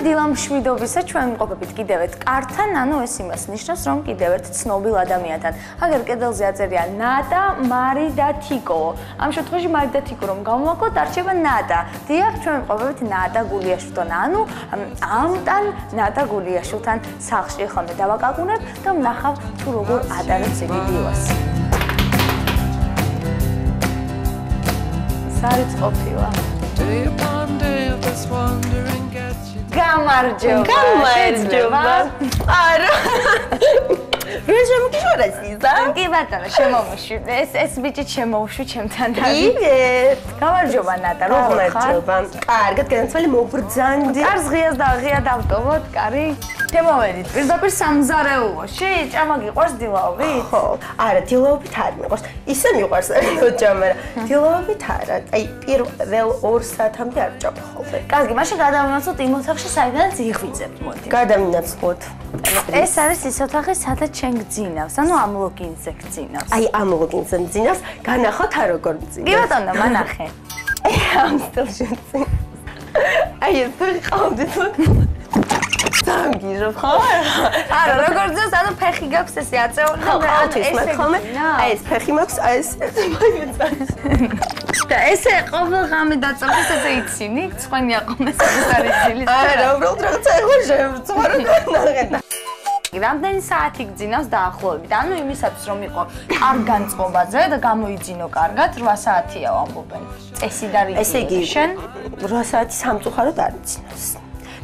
დილა მშვიდობისა ჩვენ ვიმყოფებით კიდევ ერთ კართან, ანუ ეს იმას ნიშნავს, რომ კიდევ ერთ ცნობილ ადამიანთან. აგერ კედელზე აწერია ნატა, მარი და თიკო. ამ შემთხვევაში მარი და თიკო რომ გავმოაკლოთ, არჩება ნატა. დიახ, ჩვენ ვიმყოფებით ნატა გულიაშვილთან, ანუ ამტან ნატა გულიაშვილთან სახლში ხოლმე დავაკაკუნებ და ვნახავ თუ როგორ ატარებს იგი დილას. სარიწყყოფილა. გამარჯობა. არა. ვინ შემოგიშვარა სიზა? კი ბატონო, შემოვუშვი. ეს ბიჭი შემოვუშვი ჩემთან. ივეთ. გამარჯობა ნატა, როგორ ხარ? გამარჯობა. კარგად, განცვალი მობრძანდი. კარს ღია დავტოვოთ, კარი. შემოვედით პირდაპირ სამზარეულოში, ჭამა გიყვარს დილაობით? ხო, არა, დილაობით არ მიყვარს. ისე მიყვარს ჭამა, დილაობით არა. აი, პირველ 2 საათამდე არ ჭამ ხოლმე. კარგი, მაშინ გადავინაცვლოთ იმ ოთახში, საიდანაც იღვიძებთ, მოდი. გადავინაცვლოთ. ეს არის ის ოთახი, სადაც შენ გძინავს, ანუ ამ ლოგინზე გძინავს. აი, ამ ლოგინზე გძინავს, განახოთ არ როგორ გძინავს. კი ბატონო, მანახე. ამ სტილში გძინავს. აი, ეს ყავდით. სამგიჟო ხო? არა, როგორ ძეს, ანუ ფეხი გაქვს ესე აწეული, ანუ ეს ხოლმე. აი, ეს ფეხი მაქვს, აი ეს მაგეცას. და ესე ყოველ ღამე დაწოლეს ესე იცინი, ცხენი აყომეს ეს არის ძილის. არა, უბრალოდ რაღაცა ეხლა შევწვარო ნახეთ. რამდენი საათი გძინავს დაახლოებით? ანუ იმისათვის რომ იყო კარგ განწყობაზე და გამოიძინო კარგად 8 საათია ვამბობენ. წესი და რიტმი. ესე იგი, შენ 8 საათი სამწუხაროდ არ მძინავს.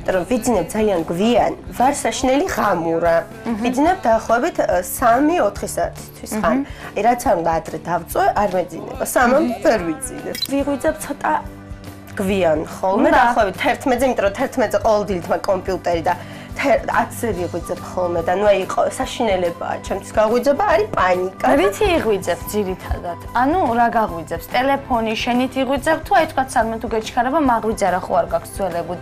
რომ ვიძინებ ძალიან გვიან, ვარ საშინელი ღამურა. ვიძინებ დაახლოებით 3-4 საათისთვის ხან. აი რაც არ უნდა ადრე დავწვე, არ მეძინება. 3-მდე ვერ ვიძინებ. ვიღვიძებ ცოტა გვიან ხოლმე, დაახლოებით 11-ზე, იმიტომ რომ 11-ზე ყოველდღიურად მაქვს კომპიუტერი და 10-ზე ვიღვიძებ ხოლმე და ნუ აი საშინელებაა, ჩემთვის გაღვიძება არის პანიკა. რითი იღვიძებ ძირითადად? ანუ რა გაღვიძებს? ტელეფონი შენით იღვიძებ თუ აი თქვა სალმე თუ გეჩქარება მაღვიძარა ხო არ გაქვს ძველებო?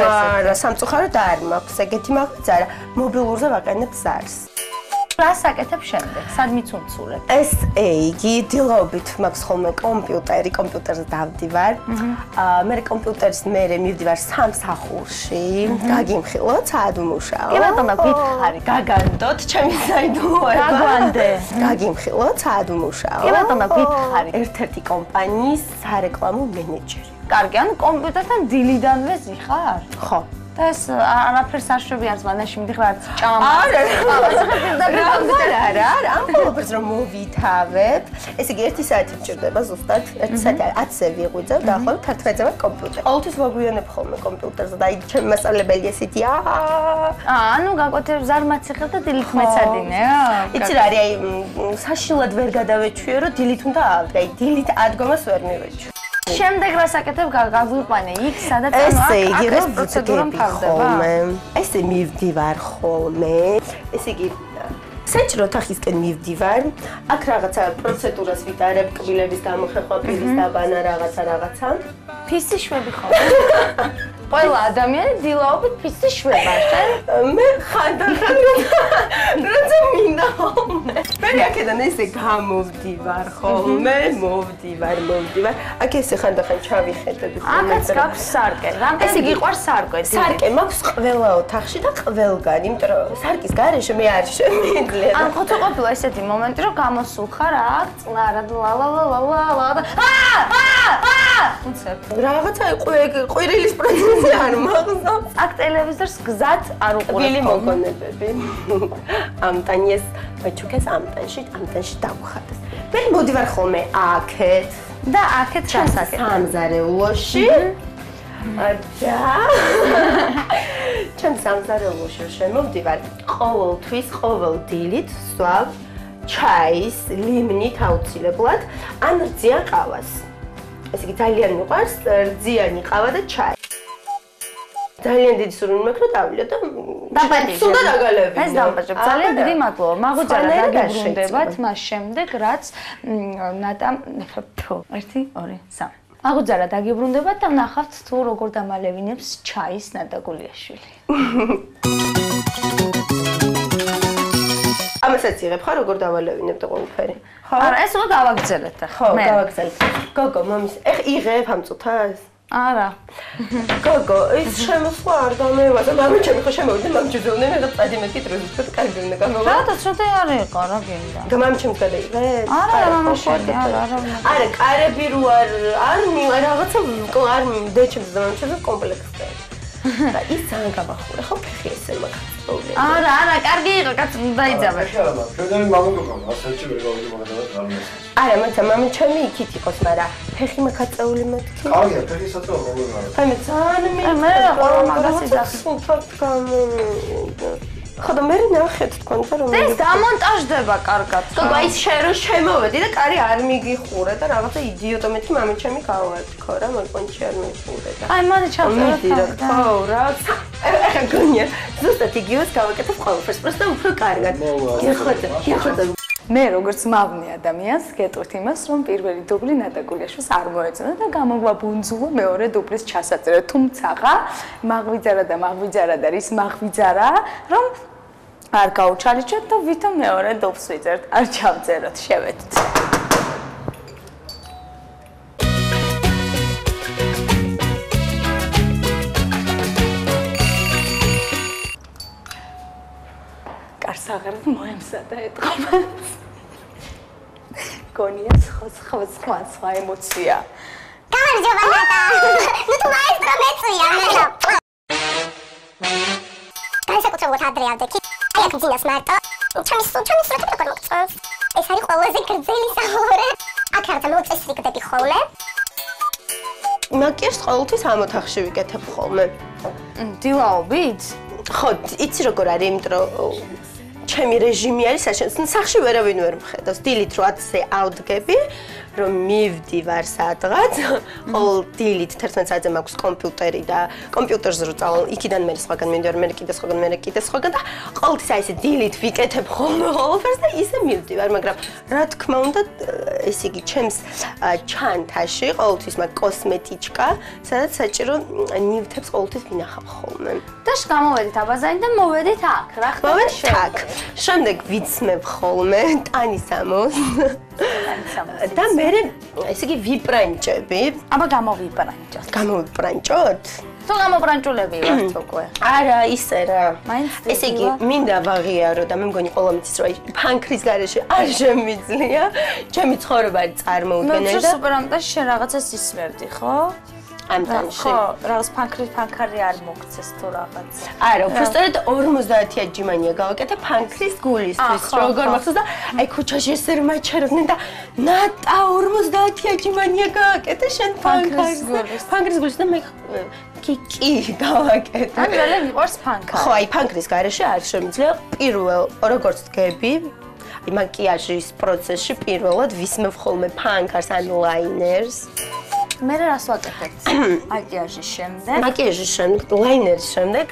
არა, სამწუხაროდ არ მაქვს ეგეთი მაღვიძარა. მობილურზე ვაყენებ ზარს. რას აკეთებ შემდეგ? სად მიცუნცულებ? ესე იგი, დილაობით მაქვს ხოლმე კომპიუტერი, კომპიუტერზე დავდივარ. მე კომპიუტერის მერე მივდივარ სამსახურში, გაგიმხილოთ, სად ვმუშაო. კი ბატონო, გითხარი, გაგანდოთ, ჩემი საიდუმლოება. გაგვანდე. გაგიმხილოთ, სად ვმუშაო. კი ბატონო, გითხარი. ერთ-ერთი კომპანიის სარეკლამო მენეჯერი. კარგი, ანუ კომპიუტერთან დილიდანვე ზიხარ? ხო. და ეს არაფერს არ შვები არც მანაში მიდიხარ არც ჭამა. არა, ამ ყოველფერს რომ მოვითავებ. ესე იგი 1 საათი მჭირდება ზუსტად. 1 საათი 10-ზე ვიღვიძებ, დაახლოებით 11-ზე ვარ კომპიუტერში. ყოველთვის მოგვიანებ ხოლმე კომპიუტერზე და აი ჩემი მასწავლებელი ესეთი ანუ გაკვეთებ ზარმაც ეხელ და დილით მეცადინეო? იცი რა არის, აი საშინლად ვერ გადავეჩვიო, რომ დილით უნდა ავდგე. აი დილით ადგომას ვერ მივეჩვი. შემდეგ რას აკეთებ გაგვიყვანე იქ სადაც ესე იგი რომ პროცედურა მთავრდება. ესე მივდივარ ხოლმე. ესე იგი საჭირო ოთახისკენ მივდივარ. აქ რაღაცა პროცედურას ვიტარებ, კბილების გამოხერხვა, პირის დაბანა, რაღაცა. ფისი შვები ხოლმე. ყველა ადამიანი დილაობით ფისი შვება, შენ? მე ხანდახან როცა მინდა ხოლმე. მე აქედან ესე გამოვდივარ ხოლმე, მოვდივარ. აქ ესე ხანდახან ჩავიხედები ხოლმე. აქაც გაქვს სარკე. ესე გიყვარს სარკე? სარკე მაქვს ყველა ოთახში და ყველგან, იმიტომ რომ სარკის გარეშე მე არ შემიძლია. ან ხოთო ყოფილა ესეთი მომენტი, რომ გამოსულ ხარ აქ წნარად ლა უცებ. რაღაცა ყვირილის პროცესი არ მაღზავს. აქ ტელევიზორს გზად არ უყურებ. ვილი მოგონებები. ამტანიეს ბაჩუკეს ამტანში დავხატეს. მე მოდივარ ხოლმე აქეთ და აქეთ რას აკეთებ? სამზარეულოში. ჩემ სამზარეულოში შემოვდივარ ყოველთვის, ყოველ დილით სვავ ჩაის ლიმნით აუცილებლად ან რძიან ყავას. ესე იგი ძალიან მიყვარს რძიანი ყავა და ჩაი. ძალიან დიდი სურვილი მაქვს რომ დავილიო და სულ დაგალევინო. ეს დამბაჭებ. ძალიან დიდი მადლობა. მაგვიძარა დაგიბრუნდებათ მას შემდეგ, რაც ნატა 1 2 3 მაგვიძარა დაგიბრუნდებათ და ვნახავთ თუ როგორ დამალევინებს ჩაის ნატა გულიაშვილი. ამასაც იღებ ხარ როგორ დავალევინებ და ყველაფერი. არა, ეს უკვე გავაგრძელეთ ახლა. ხო, გავაგრძელეთ. გოგო, მომის, ეხ იღებ ამ წუთას? არა. გოგო, ის შემოსვლა არ დამევა და მამაჩემი ხო შემოვიდა მამჩუძონე მე და პადიმეთი დროზე თქვა კარგი უნდა გამოვა. რა და ცოტა არ იყო რა გინდა. და მამჩემს გადაიღეთ? არა, მამაშვილი, არა. არა, კარები რო არ რაღაცა არ დეჩემს და მამჩემს კომპლექსზე. და ის ძალიან გამახურა, ხო ფეხი ესე მაგაცოვლე. არა, კარგი იყო, კაცო, დაიძაბე. შედარი მამაკაცო, ასეთში ვერ გავიდი მაგალითად რამეს. არა, მაგრამ მამაჩემი იქით იყოს, მაგრამ ფეხი მაგაცოვლე მეთქი. კარგია, ფეხი საწოლო პრობლემაა. აი მე ძალიან მე ყველა მაგას იძახი. სულფად ხო და მე ნახეთ თქვენ რომ ეს დამონტაჟდება კარგად. გოგო ის შენ რო შემოვედი და კარი არ მიგიხურე და რაღაცა იდიოტომეთი მამაჩემი გავათქო რა მაგონჩი არ მიხურე და აი მალე ჩავწერე ხო რა ახლა გონია ზუსტად იგივეს გავაკეთებ ყველაფერს პროსტა უფრო კარგად გიხოთ მე როგორც მავნე ადამიანს გეტყვით იმას რომ პირველი დუბლი ნატაკულიაშვილს არ მოეწონა და გამოგვაბუნძულა მეორე დუბლის ჩასაწერა თუმცა მაღვიძარა და რის მაღვიძარა რომ არ გაუჩალიჩოთ და ვითომ მეორე დუბლს ვიწერთ არ ჩავწეროთ შევედით საღარად მოემზადა ეთყობა. გონია სხვა ემოცია. გამარჯობა ნატა. ნუ თუ მაესტრო მეწვია ნატა. განსაკუთრებულად ადრე ავდექი. აი აქ ძინას მარტო. ჩემი სურათი როგორ მოგწონს. ეს არის ყველაზე გრძელი საჰორე. აქ რაღაცა მოწესრიგდები ხოლმე. მაკიაჟს ყოველთვის ამ ოთახში ვიკეთებ ხოლმე. დილაობით? ხო, იცი როგორ არის, იმიტომ რომ ჩემი რეჟიმი არის სახში ვერავინ ვერ მხედავს. დილით 8-ზე ავდგები, რომ მივდივარ სადღაც. ყოველ დილით 11 საათზე მაქვს კომპიუტერი და კომპიუტერზე რო წავალ, იქიდან მე სხვაგან მივდივარ, მე კიდე სხვაგან და ყოველთვის აი ესე დილით ვიკეთებ ხოლმე ყველაფერს და ისე მივდივარ, მაგრამ რა თქმა უნდა, ესე იგი, ჩემს ჩანთაში ყოველთვის მაქვს კოსმეტიჩკა, სადაც საჭირო ნივთებს ყოველთვის ვინახავ ხოლმე. და გამოვედით აბაზანი და მოვედით აქ, რა ხდება აქ. შემდეგ ვიცმევ ხოლმე ტანისამოს. და მე ესე იგი ვიბრანჭები. აბა გამოვიბრანჭოთ. გამოვიბრანჭოთ? თუ გამობრანჭულები ვართ უკვე. არა, ისე რა. მაინც ესე იგი, მინდა ვაღიარო და მე მგონი ყველა მიცის რომ ფანქრის გარეშე არ შემიძლია. ჩემი ცხოვრება არის წარმოუდგენელი და სუპერამტაში შენ რაღაცას ისმერდი, ხო? ამ ტანში. ხო, რაღაც ფანქარი არ მოგცეს თუ რაღაც. არა, უბრალოდ 50 აჯიმანია გავაკეთე ფანქრის გულისთვის. როგორ მახსოვს და აი ქუჩაში ესე რომ მაჩერდნენ და ნატა 50 აჯიმანია გავაკეთე შენ ფანქრის გულისთვის და მე კი გავაკეთე. ან ძალიან მიყვარს ფანქარი. ხო, აი ფანქრის გარეშე არ შემიძლია პირველ როგორც დგები მაკიაჟის პროცესში პირველად ვისმევ ხოლმე ფანქარს ან ლაინერს. მე რას ვაკეთებ? მაკიაჟის შემდეგ. მაკიაჟის შემდეგ, ლაინერის შემდეგ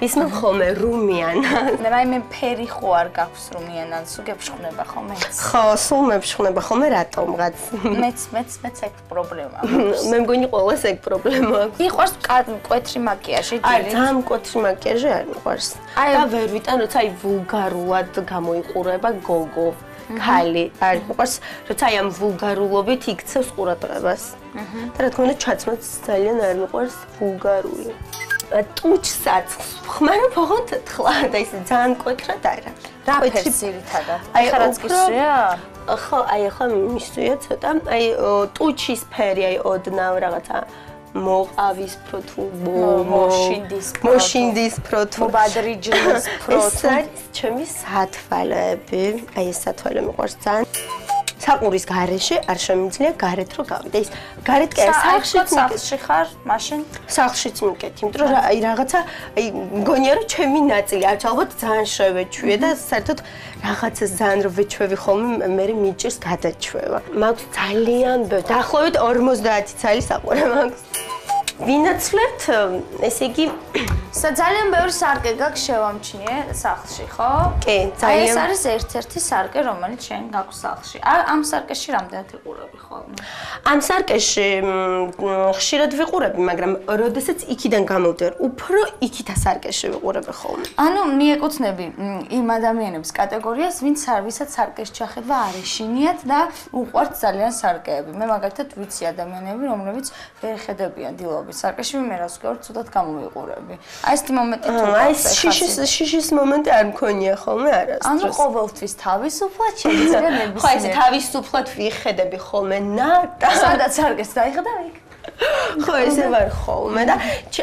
ვისმევ ხოლმე რუმიანას. რაიმე ფერი ხო არ გაქვს რუმიანას, სულ გეფშხნება ხოლმე? ხო, სულ მეფშხნება ხოლმე რატომღაც. მეც ეგ პრობლემა. მე მგონი ყველას ეგ პრობლემა აქვს. მიყვარს მკვეთრი მაკიაჟი? არ ძალიან მკვეთრი მაკიაჟი არ მიყვარს. და ვერ ვიტან, როცა აი ვულგარულად გამოიყურება გოგო. ქალი არ მიყვარს, როცა აი ამ ვულგარულობით იქცევს ყურადღებას. და რა თქმა უნდა, ჩაცმაც ძალიან არ მიყვარს ვულგარული. ტუჩსაც ხმარო ფოღოთ თხლა და ის ძალიან მკვეთრად არა. რა ფერს ძირითადად? ხარაც გისვია? ხო, აი ახლა მისვია ცოტა. აი ტუჩის ფერი, აი ოდნავ რაღაცა მოყავის პროთუ, მოშინდის პროთუ, მობადრიჯის პროთუ. ეს არის ჩემი სათვალეები. აი ეს სათვალე მიყვარს ძალიან. საყურის გარეშე არ შემიძლია გარეთ რო გავიდე. ის გარეთ კი სახლში ხარ, მაშინ სახლშიც მიკეთე, იმიტომ რომ აი რაღაცა აი მგონია რომ ჩემი ნაწილი არც ალბათ ძალიან შევეჩვიე და საერთოდ რაღაცა ძალიან რო ვეჩვევი ხოლმე მე მიჭირს გადაჩვევა. მაქვს ძალიან დაახლოებით 50 ცალი საყურე მაქვს. ვინაცვლებთ, ესე იგი ძალიან ბევრი სარკე გაქვს შევამჩნიე სახლში, ხო? კი, ძალიან. ეს არის ერთ-ერთი სარკე, რომელიც შენ გაქვს სახლში. ამ სარკეში რამდენად იყურები ხოლმე? ამ სარკეში ხშირად ვიყურები, მაგრამ როდესაც იქიდან გამოვდივარ, უფრო იქით ასარკეში ვიყურები ხოლმე. ანუ მიეკუთვნები იმ ადამიანების კატეგორიას, ვისაც სარკეში ჩახედვა არ ეშინიათ და უყვართ ძალიან სარკეები. მე მაგალითად ვიცი ადამიანები, რომლებიც ვერ ხედებიან დილობით სარკეში, მე რას ვქორ, ცუდად გამოვიყურები. აი ეს მომენტი თუ ეს შიშის მომენტი არ მქონია ხოლმე არასდროს. ანუ ყოველთვის თავისუფლად შეიძლება ნებისმიერ. ხო, ესე თავისუფლად ვიხედები ხოლმე ნატა. სადაც სარკეს დაიხედა იქ. ხო, ესე ვარ ხოლმე და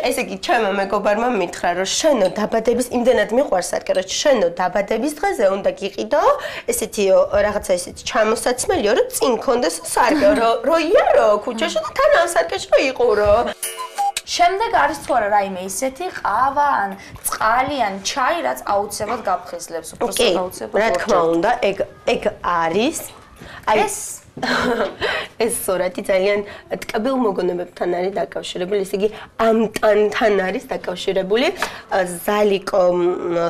ესე იგი ჩემმა მეგობარმა მითხრა, რომ შენო დაბადების იმდენად მიყვარს სარკე, რომ შენო დაბადების დღეზე უნდა გიყიდო ესეთი რაღაცა ესეთი ჩამოსაცმელიო, რომ წინ კონდეს სარკე, რომ იარო ქუჩაში და თან ამ სარკეში რომ იყურო. შემდეგ არის თუ არა რაიმე ისეთი ყავა ან წყალი ან ჩაი, რაც აუცილებლად გაფხიზლებს, უბრალოდ აუცილებლად. რა თქმა უნდა, ეგ არის. აი ეს სურათი ძალიან ტკბილ მოგონებებთან არის დაკავშირებული, ისე იგი ამტანთან არის დაკავშირებული. ზალიკო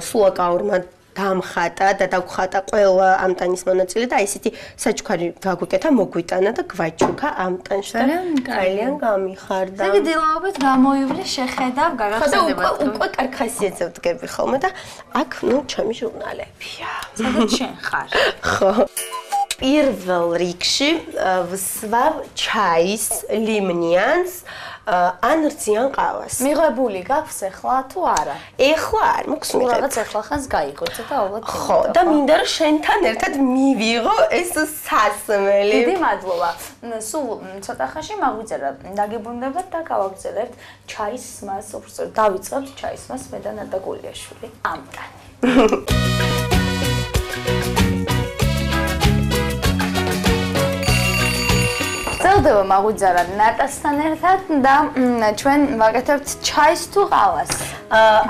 სულაკაურმა დამხატა და დაგხატა ყველა ამტანის მონაწილე და აი ესეთი საჩუქარი გაგვიკეთა, მოგვიტანა და გვაჩუქა ამტანში და ძალიან გამიხარდა. ეგ დილაობით გამოივლი შეხედავ გაგახსენებათ. უკვე კარგ ხასიათზე ვდგები ხოლმე და აქ ჩემი ჟურნალებია. სადაც შენ ხარ? ხო. პირველ რიგში ვსვავ ჩაის, ლიმნიანს ან რძიან ყავას. მიღებული გაქვს ახლა თუ არა? ეხლა არ მაქვს მიღებული. რაღაც ახლა ხანს გაიღო და ალბათ. ხო, და მინდა რომ შენთან ერთად მივიღო ეს სასმელი. დიდი მადლობა. სულ ცოტა ხანში მაგვიწერა დაგიბრუნდებათ და გავაგზავნებთ ჩაის მას, უბრალოდ დავიწყებთ ჩაის მას მე და ნატა გულიაშვილი. ამტანი. ელდება მაგვიძარა ნატასთან ერთად და ჩვენ ვაკეთებთ ჩაის თუ ყავას.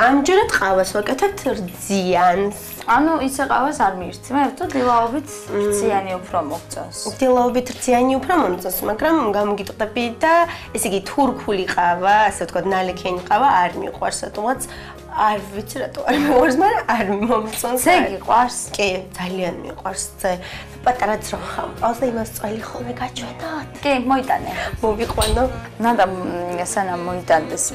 ამჯერად ყავას ვაკეთებთ რძიანს. ანუ ისე ყავას არ მიირთმევ, თუ დილაობით რძიანი უფრო მოგწონს. დილაობით რძიანი უფრო მომწონს, მაგრამ გამოგიტყდები და ესე იგი თურქული ყავა, ასე ვთქვათ, ნალექიანი ყავა არ მიყვარს, რატომაც არ ვიცი რატო არ მიყვარს, მაგრამ არ მომწონს. ძე გიყვარს? კი, ძალიან მიყვარს ძე. პატარა ძრო ხამყავს და იმას წველი ხოლმე გაჩვენოთ. კი, მოიტანე. მოვიყვანო. ნადა სანამ მოიტანდეს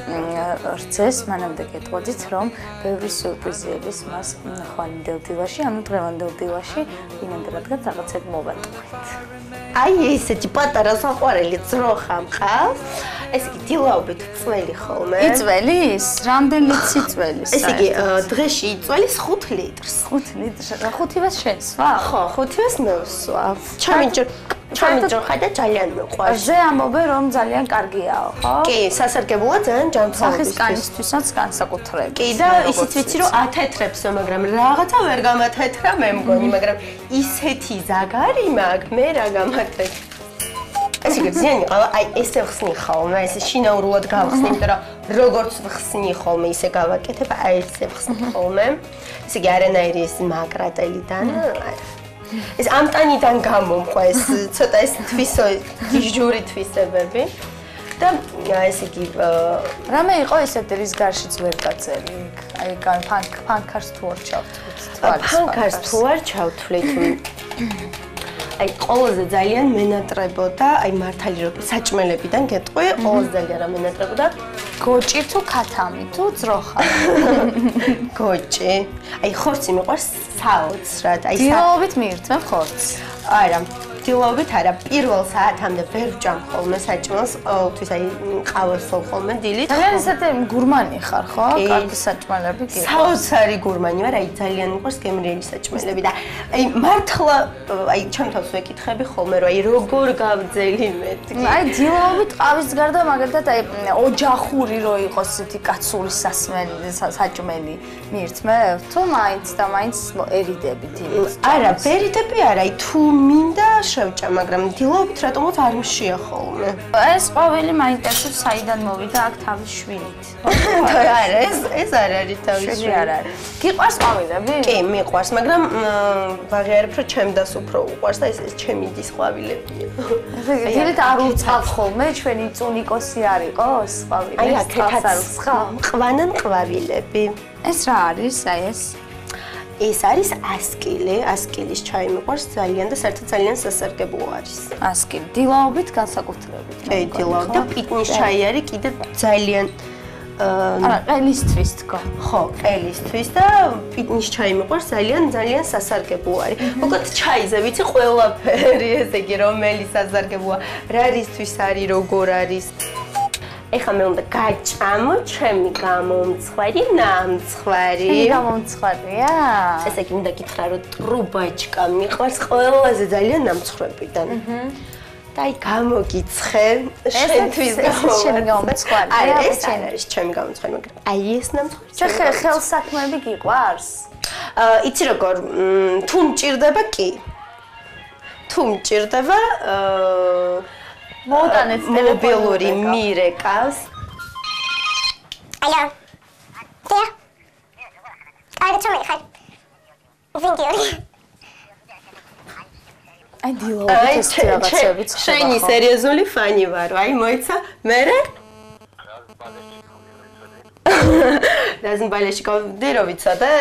რძეს, მანამდე გეტყოდით, რომ ბევრი სიურპრიზების მას ხვალინდელ დილაში, ანუ დღევანდელ დილაში, ვინმე რადგან რაღაცები მოვატყუით. აი ესეთი პატარა საყვარელი ძრო ხამყავს. ესე იგი დილაობით წველი ხოლმე. იწველის? რამდენი წველის? ესე იგი დღეში იწველის 5 litrს. 5 litrს. 5-ს შენსვა? ხო, 5-ს მე ვსვავ. ჩამიჯერხა და ძალიან მიყვარს. ზე ამობე რომ ძალიან კარგიაო, ხო? კი, სასარგებლოა ძალიან ჯანმრთელობისთვის. სახის კანისთვისაც განსაკუთრებით. კი და ისიც ვიცი რომ ათეთრებსო, მაგრამ რაღაცა ვერ გამათეთრა მე მგონი, მაგრამ ისეთი ზაგარი მაქვს, მე რა გამათეთრ. ესე იგი ზიანი ყავა, აი ესე ხსნი ხოლმე, ესე შინაურულად გავხსნი, იმიტომ რომ როგორც ვხსნი ხოლმე, ისე გავაკეთებ, აი ესე ვხსნი ხოლმე. ესე იგი არანაირი ეს მაგრატელიდან ეს ამტანიდან გამომყვა ეს ცოტა ეს თვისო ჯური თვისებები და ესე იგი რამე იყო ესეთი რის გარშიც ვერ გაწერი აი ფანქარს თუ არ ჩავთვლით ფანქარს თუ არ ჩავთვლით აი ყველაზე ძალიან მენატრებოდა აი მართალი რომ საჭმელებიდან გეტყვი ყველაზე ძალიან რა მენატრებოდა გოჭი თუ ქათამი თუ ძროხა გოჭი აი ხორცი მიყვარს საოცრად აი დილაობით მიირთმევ ხორცს არა დილაობით არა პირველ საათამდე ვერ ვჭამ ხოლმე საჭმელს ყოველთვის აი ყავას ხოლმე დილით ძალიან ისეთი გურმანი ხარ ხო კარგი საჭმელები კი საოცარი გურმანი ვარ აი ძალიან მიყვარს გემრიელი საჭმელები და აი მართლა აი ჩემ თავს ვეკითხები ხოლმე რომ აი როგორ გავძელი მეთქი აი დილაობით ყავის გარდა მაგალითად აი ოჯახური რო იყოს ესეთი კაცური სასმელი საჭმელი მიირთმევ თუ მაინც და მაინც ერიდები დილით არა ვერიდები არა აი თუ მინდა შევჭა, მაგრამ დილობით რატომაც არ მშია ხოლმე. ეს ყვავილი მაინტერესებს საიდან მოვიდა აქ თავის შვილით. არა, ეს არ არის თავის შვილი არ არის. გიყვარს ყვავილები? კი, მიყვარს, მაგრამ ვაღიარებ, რომ ჩემდას უფრო უყვარს და ეს ჩემი დის ყვავილებია. დილით არ უწყალ ხოლმე, ჩვენი წუნიკოსი არ იყოს ყვავილი. აი, აქეთაც მყვანან ყვავილები. ეს რა არის, აი ეს? ეს არის ასკილი, ასკილის ჩაი მიყვარს ძალიან და საერთოდ ძალიან სასარგებლო არის. ასკილი, დილაობით განსაკუთრებით. კი, დილაობით და პიტნის ჩაი არის კიდე ძალიან არა, ყელისთვის თქო. ხო, ყელისთვის და პიტნის ჩაი მიყვარს ძალიან სასარგებლო არის. უკეთ ჩაიზე ვიცი ყველაფერი, ესე იგი რომელი სასარგებლოა, რა რისთვის არის, როგორ არის. ეხლა მე უნდა გაჭამო ჩემი გამომცხვარი ნამცხვარი. გამომცხვარია? ესე იგი უნდა გითხრა რომ ტრუბაჩკა მიყვარს ყველაზე ძალიან ნამცხრებიდან. და აი გამოგიცხე შენთვის გამომცხვარი. ეს არის ჩემი გამომცხვარი, მაგრამ აი ეს ნამცხვარი. შენ ხელსაქმეები გიყვარს? იცი როგორ თუ მჭირდება კი. თუ მჭირდება მოდანეთ მობილური მირეკავს. ალო. დია. აი ჩემი ხარ. ვინდიორი. აი დილაობით ეს რაღაცები ცხება. შენი სერიოზული ფანი ვარ, აი მოიცა მერე? დაზნბალეშიკოვდი რო ვიცოდე?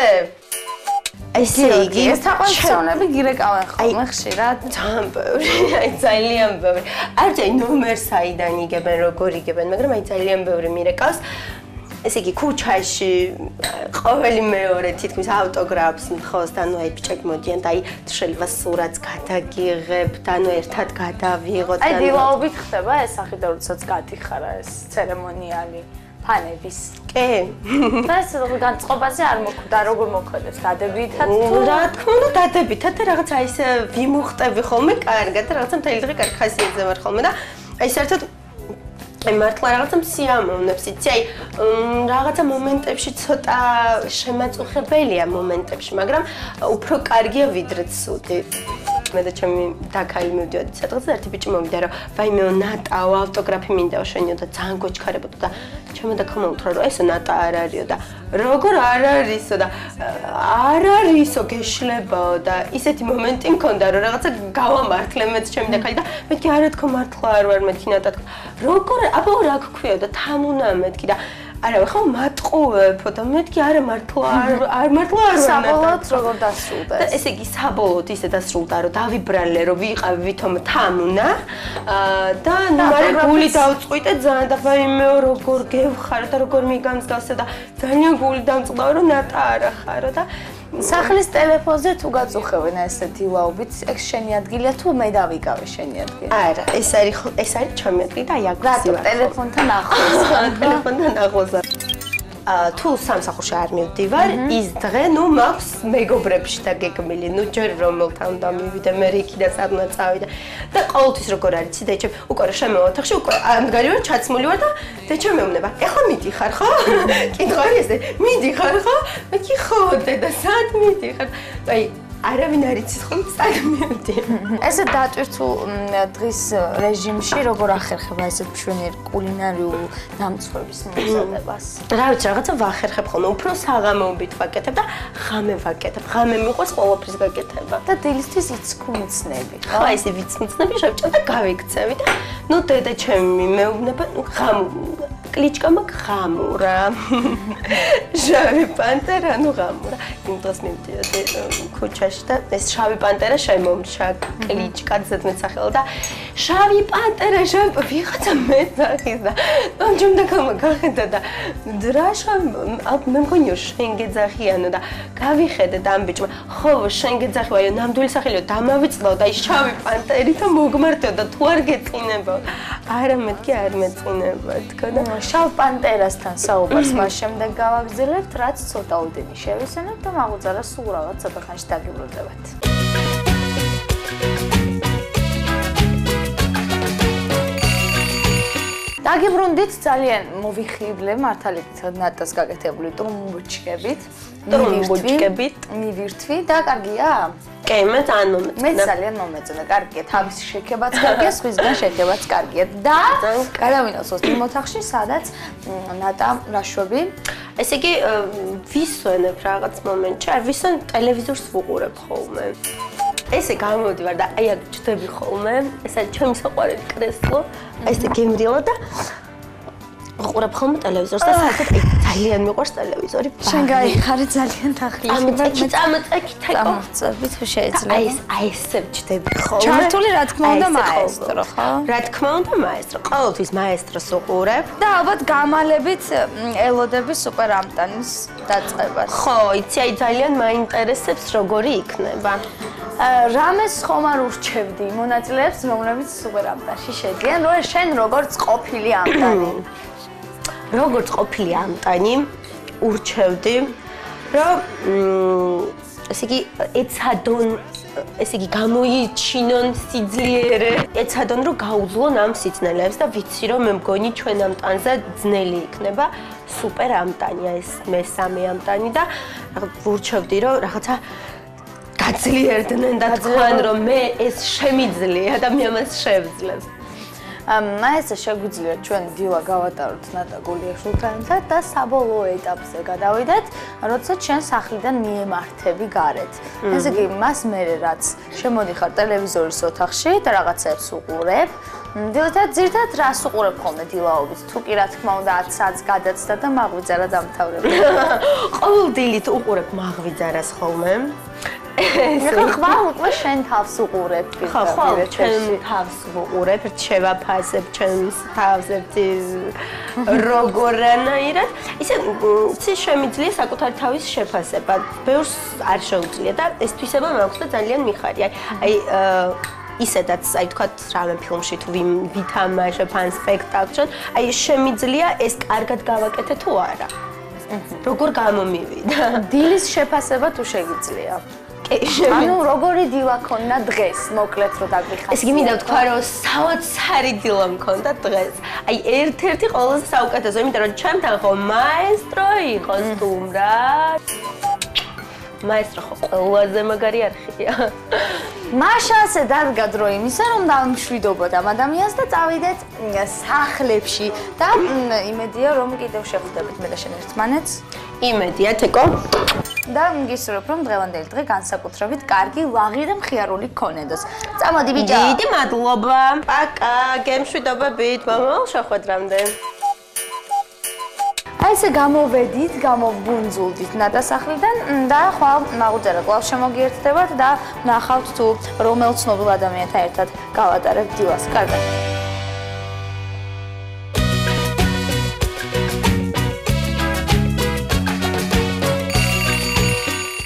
ესე იგი, ეს თაყვანისმცემლები გირეკავენ ხოლმე ხშირად. ძალიან ბევრი, აი ძალიან ბევრი. არ ვიცი ნომერს საიდან იგებენ, როგორ იგებენ, მაგრამ აი ძალიან ბევრი მირეკავს. ესე იგი, ქუჩაში ყოველი მეორე თითქმის ავტოგრაფს მთხოვს და ნუ აი ბიჭები მოდიან და აი შეიძლება სურათს გადაგიღებ და ნუ ერთად გადავიღოთ. აი დილაობით ხდება ეს სახით, როდესაც გადიხარა ეს ცერემონიალი. ფანების. კი. და ეს განწყობაზე არ მოხვდა, როგორ მოქმედებს დადებითად თუ რა თქმა უნდა დადებითად და რაღაცა ისე ვიმუხტები ხოლმე კარგად და რაღაცა მთელი დღე კარგ ხასიათზე ვარ ხოლმე და აი საერთოდ აი მართლა რაღაცა სიამოვნებს იცი აი რაღაცა მომენტებში ცოტა შემაწუხებელია მომენტებში მაგრამ უფრო კარგია ვიდრე ცუდი მე და ჩემი დაქალი მივდიოდი სადღაც და ერთი ბიჭი მომიდა რომ ვაიმეო ნატაო ავტოგრაფი მინდაო შენიო და ძალიან გოჩქარებოდა და ჩემო დაქალმა უთხრა რომ ესო ნატა არ არისო და როგორ არ არისო და არ არისო გეშლებაო და ისეთი მომენტი მქონდა რომ რაღაცა გავამართლე მეც ჩემი დაქალი და მეთქი არა თქო მართლა არ ვარ მეთქი ნატა თქო როგორ აბა რა გქვიო და თამუნა მეთქი და არა ხო მატყუებო და მეთქი არა მართლა არ მართლა არ საბოლოოდ როგორ დასრულდა და ესე იგი საბოლოოდ ისე დასრულდა რომ დავიბრალე რომ ვიყავი ვითომ თამუნა და მარე გული დავწყვიტე ძალიან და ვაიმეო როგორ გევხარ და როგორ მიგამსგავსე და ძალიან გული დამწყდაო რომ ნატა არა ხარო და სახლის ტელეფონზე თუ გაწუხებენ ესეთი ლაობით ეგ შენი ადგილია თუ მე დავიკავე შენი ადგილი არა ეს არის ჩემი ადგილი და აი აქ ვარ ტელეფონთან ახლოს ტელეფონთან ახლოს თუ სამსახურში არ მივდივარ ის დღე ნუ მაქვს მეგობრებში დაგეგმილი ნუ ჯერ რომელთან უნდა მივიდე მე იქიდან სადღა წავიდე და ყოველთვის როგორ არის ცი დეჩემ უკვე რა შემო ოთახში უკვე ამდგარი ვარ ჩაცმული ვარ და დეჩემ მეუბნება ეხლა მიდიხარ ხო კითხვა არის ესე მიდიხარ ხო მე კი ხო დედა სად მიდიხარ აი არავინ არ იცის ხომ სად მივდივარ ესე დატვირთულ დღის რეჟიმში როგორ ახერხება ესეთ მშვენიერ კულინარიულ დამცველების მომზადებას რა ვიცი რაღაცა ვახერხებ ხოლმე უფრო საღამოობით ვაკეთებ და ღამე ვაკეთებ ღამე მიყვარს ყოველთვის გაკეთება და დილისთვის იცქუმიცნები ხო ესე ვიცმიცნები შევჭა და გავიქცევი და ნუ დედა ჩემი მეუბნება ნუ კლიჩკა მაგ ღამურა შავი პანტერა ნუ ღამურა იმ დღეს მივდიოდი ქუჩაში და ეს შავი პანტერა შემომრჩა კლიჩკა ზედმეტსახელო და შავი პანტერა ვიღაცა მეძახის და ამჯერად დაკამა გახედა და რა შავი მე მგონიო შენ გეძახიანო და გავიხედე და ამ ბიჭმა ხო შენ გეძახიო ნამდვილი სახელიო დამავიწყდაო და ის შავი პანტერი და მოგმართეო და თუ არ გეწინებაო არა მეთქი არ მეწინება თქო და შავ პანტერასთან საუბარს მას შემდეგ გავაგზავნებთ, რაც ცოტა უდენი შევისწინებთ და მაგუძარა სულ რაღაც ცოტა ხანში დაგიბრუნდებათ. დაგიბრუნდით ძალიან მოვიხილე მართალით ნატას გაკეთებული ტრუმბუჩკებით. მივირთვი და კარგია? კი, მე ძალიან მომეწონა. მე ძალიან მომეწონა. კარგია, თავის შექებაც კარგია, სხვისგან შექებაც კარგია. და გადავინოს იმ ოთახში, სადაც ნატა რაშვები. ესე იგი, ვისვენებ რაღაც მომენტში, არ ვისვენ ტელევიზორს ვუყურებ ხოლმე. ესე გამოვდივარ და აი აქ ჩდები ხოლმე, ეს არის ჩემი საყვარელი კრესლო, ესე გემრიელა და ვუყურებ ხოლმე ტელევიზორს და საერთოდ ძალიან მიყვარს ტელევიზორი. შენ გაიხარე ძალიან დახილი. წამოწექი თეკო. წამოწევი თუ შეიძლება. აი ესე ჩდები ხოლმე. ჩართული რა თქმა უნდა მაესტრო, ხო? რა თქმა უნდა მაესტრო. ყოველთვის მაესტროს ვუყურებ. და ალბათ გამალებით ელოდები სუპერ ამტანის დაწყებას. ხო, იცი, აი ძალიან მაინტერესებს როგორი იქნება. რამეს ხომ არ ურჩევდი მონაწილეებს, რომლებიც სუპერ ამტანში შედიან, რომ შენ როგორც ყოფილი ამტანი. როგორც ყოფილი ამტანი ურჩევდი, რომ ესე იგი ეცადონ, ესე იგი გამოიჩინონ სიძლიერე, ეცადონ რომ გაუძლონ ამ სიცნელეებს და ვიცი რომ მე მგონი ჩვენ ამტანზე ძნელი იქნება სუპერ ამტანია ეს მესამე ამტანი და ურჩევდი რომ რაღაცა გაძლიერდნენ და თქვენ რომ მე ეს შემიძლია და მე ამას შევძლებ. ეს შეგვიძლია ჩვენ დილა გავატაროთ ნატა გულიაშვილთან და საბოლოო ეტაპზე გადავიდეთ, როდესაც ჩვენ სახლიდან მიემართები გარეთ. ესე იგი, მას მერე რაც შემოდიხარ ტელევიზორის ოთახში და რაღაცებს უყურებ, ძირითადად რას უყურებ ხოლმე დილაობით? თუ კი რა თქმა უნდა 10 საათს გადაცდა და მაღვიძარა დამთავრებული. ყოველდღიურად უყურებ მაღვიძარას ხოლმე. ეხლა ხვალ უკვე შენ თავს უყურებ. ხო, ჩვენ თავს ვუყურებ, რჩევაფასებ ჩვენს თავზეც როგორანაირად. ისე შემიძლია საკუთარი თავის შეფასება. ბევრს არ შეუძლია და ეს თვისება მაქვს და ძალიან მიხარია. აი ისედაც, აი თქვათ, რამე ფილმში თუ ვითამაშებ ან სპექტაკლში, აი შემიძლია ეს კარგად გავაკეთე თუ არა. როგორ გამომივიდა? დილის შეფასება თუ შეგიძლია? ანუ როგორი დილა ქონდა დღეს, მოკლედ რომ დაგვიხსენე. ეს იგი მინდა ვთქვა, რომ საოცარი დილა მქონდა დღეს. აი ერთ-ერთი ყველაზე საუკეთესო, იმიტომ რომ ჩემთან ხო მაესტრო იყო სტუმრად. მაესტრო ხო ყველაზე მაგარი არხია. მაშა ასე დადგა დრო იმისა, რომ დამშვიდობოთ ამ ადამიანს და წავიდეთ სახლებში და იმედია რომ კიდევ შევხვდებით მე და შენ ერთმანეთს. იმედია, თეკო. და გისურვებ რომ დღევანდელი დღე განსაკუთრებით კარგი, ლაღი და მხიარული გქონდოს. წამოდი ბიჭო. დიდი მადლობა. პაკა, გემშვიდობებით. მომავალ შეხვედრამდე. აი ესე გამოვედით, გამოვბუნძულდით ნატა სახლიდან და ხვალ მაღვიძარა კვლავ შემოგიერთდებათ და ნახავთ თუ რომელ ცნობილ ადამიანთან ერთად გავატარებთ დილას. კარგად.